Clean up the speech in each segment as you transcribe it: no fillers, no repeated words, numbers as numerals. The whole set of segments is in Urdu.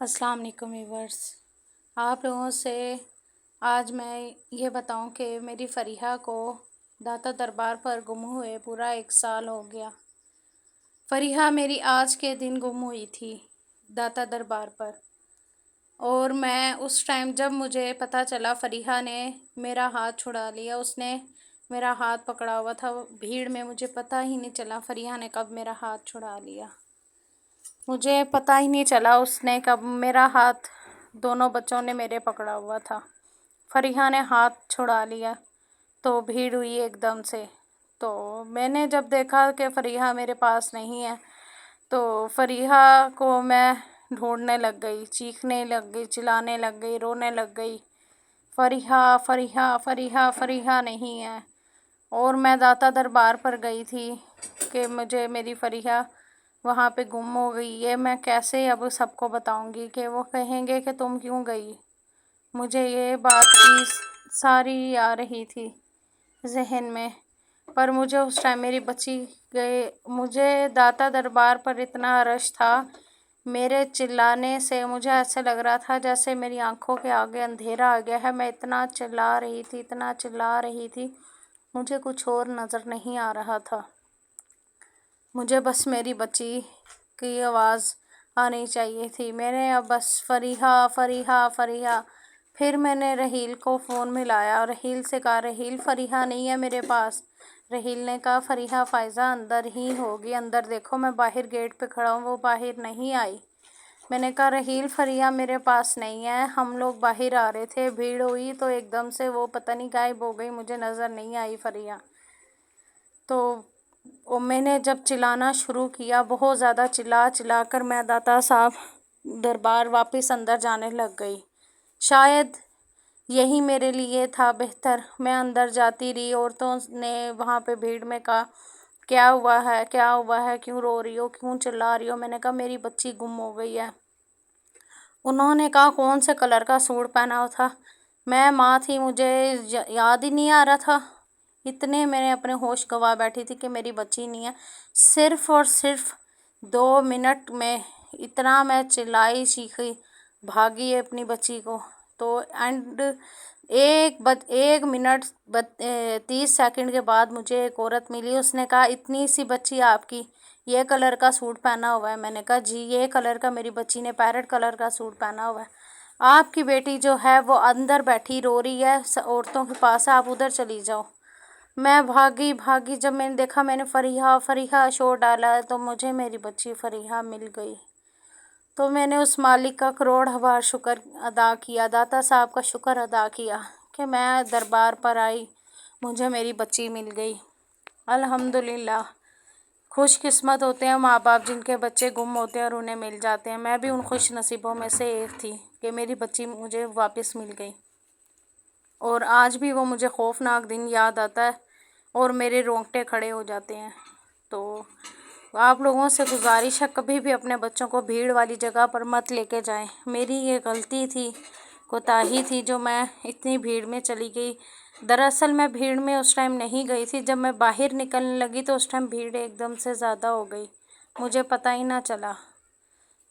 السلام علیکم ویورس، آپ لوگوں سے آج میں یہ بتاؤں کہ میری فریحہ کو داتا دربار پر گم ہوئے پورا 1 سال ہو گیا۔ فریحہ میری آج کے دن گم ہوئی تھی داتا دربار پر، اور میں اس ٹائم جب مجھے پتہ چلا فریحہ نے میرا ہاتھ چھڑا لیا، اس نے میرا ہاتھ پکڑا ہوا تھا بھیڑ میں، مجھے پتہ ہی نہیں چلا فریحہ نے کب میرا ہاتھ چھڑا لیا، مجھے پتہ ہی نہیں چلا اس نے کب میرا ہاتھ، دونوں بچوں نے میرے پکڑا ہوا تھا۔ فریحہ نے ہاتھ چھڑا لیا تو بھیڑ ہوئی ایک دم سے، تو میں نے جب دیکھا کہ فریحہ میرے پاس نہیں ہے تو فریحہ کو میں ڈھونڈنے لگ گئی، چیخنے لگ گئی، چلانے لگ گئی، رونے لگ گئی، فریحہ فریحہ فریحہ فریحہ نہیں ہے۔ اور میں داتا دربار پر گئی تھی کہ مجھے میری فریحہ وہاں پہ گم ہو گئی، یہ میں کیسے اب سب کو بتاؤں گی کہ وہ کہیں گے کہ تم کیوں گئی۔ مجھے یہ بات کی ساری آ رہی تھی ذہن میں، پر مجھے اس ٹائم میری بچی گئے، مجھے داتا دربار پر اتنا رش تھا، میرے چلانے سے مجھے ایسے لگ رہا تھا جیسے میری آنکھوں کے آگے اندھیرا آ گیا ہے، میں اتنا چلا رہی تھی، اتنا چلا رہی تھی، مجھے کچھ اور نظر نہیں آ رہا تھا، مجھے بس میری بچی کی آواز آنی چاہیے تھی، میں نے اب بس فریحہ فریحہ فریحہ۔ پھر میں نے رحیل کو فون ملایا، رحیل سے کہا رحیل فریحہ نہیں ہے میرے پاس، رحیل نے کہا فریحہ فائزہ اندر ہی ہوگی، اندر دیکھو، میں باہر گیٹ پہ کھڑا ہوں، وہ باہر نہیں آئی۔ میں نے کہا رحیل فریحہ میرے پاس نہیں ہے، ہم لوگ باہر آ رہے تھے، بھیڑ ہوئی تو ایک دم سے وہ پتہ نہیں غائب ہو گئی، مجھے نظر نہیں آئی فریحہ۔ تو میں نے جب چلانا شروع کیا، بہت زیادہ چلا چلا کر میں داتا صاحب دربار واپس اندر جانے لگ گئی، شاید یہی میرے لیے تھا بہتر، میں اندر جاتی رہی، عورتوں نے وہاں پہ بھیڑ میں کہا کیا ہوا ہے کیا ہوا ہے، کیوں رو رہی ہو، کیوں چلا رہی ہو، میں نے کہا میری بچی گم ہو گئی ہے۔ انہوں نے کہا کون سے کلر کا سوٹ پہنا ہوا تھا، میں ماں تھی، مجھے یاد ہی نہیں آ رہا تھا، اتنے میں نے اپنے ہوش گنوا بیٹھی تھی کہ میری بچی نہیں ہے۔ صرف اور صرف 2 منٹ میں اتنا میں چلائی چیخی بھاگی اپنی بچی کو، تو اینڈ 1 منٹ 30 سیکنڈ کے بعد مجھے ایک عورت ملی، اس نے کہا اتنی سی بچی آپ کی یہ کلر کا سوٹ پہنا ہوا ہے، میں نے کہا جی یہ کلر کا، میری بچی نے پیرٹ کلر کا سوٹ پہنا ہوا ہے، آپ کی بیٹی جو ہے وہ اندر بیٹھی رو رہی ہے عورتوں کے پاس، آپ ادھر چلی جاؤ۔ میں بھاگی بھاگی، جب میں نے دیکھا میں نے فریحہ فریحہ شور ڈالا ہے تو مجھے میری بچی فریحہ مل گئی، تو میں نے اس مالک کا کروڑ شکر ادا کیا، داتا صاحب کا شکر ادا کیا کہ میں دربار پر آئی، مجھے میری بچی مل گئی۔ الحمدللہ، خوش قسمت ہوتے ہیں ماں باپ جن کے بچے گم ہوتے ہیں اور انہیں مل جاتے ہیں، میں بھی ان خوش نصیبوں میں سے ایک تھی کہ میری بچی مجھے واپس مل گئی، اور آج بھی وہ مجھے خوفناک دن یاد آتا ہے اور میرے رونگٹے کھڑے ہو جاتے ہیں۔ تو آپ لوگوں سے گزارش ہے کبھی بھی اپنے بچوں کو بھیڑ والی جگہ پر مت لے کے جائیں، میری یہ غلطی تھی، کوتاہی تھی جو میں اتنی بھیڑ میں چلی گئی، دراصل میں بھیڑ میں اس ٹائم نہیں گئی تھی، جب میں باہر نکلنے لگی تو اس ٹائم بھیڑ ایک دم سے زیادہ ہو گئی، مجھے پتہ ہی نہ چلا،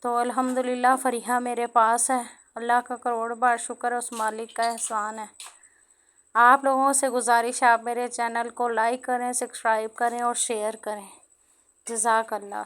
تو الحمدللہ فریحہ میرے پاس ہے، اللہ کا کروڑ بار شکر ہے، اس مالک کا احسان ہے۔ آپ لوگوں سے گزارش ہے آپ میرے چینل کو لائک کریں، سبسکرائب کریں اور شیئر کریں، جزاک اللہ۔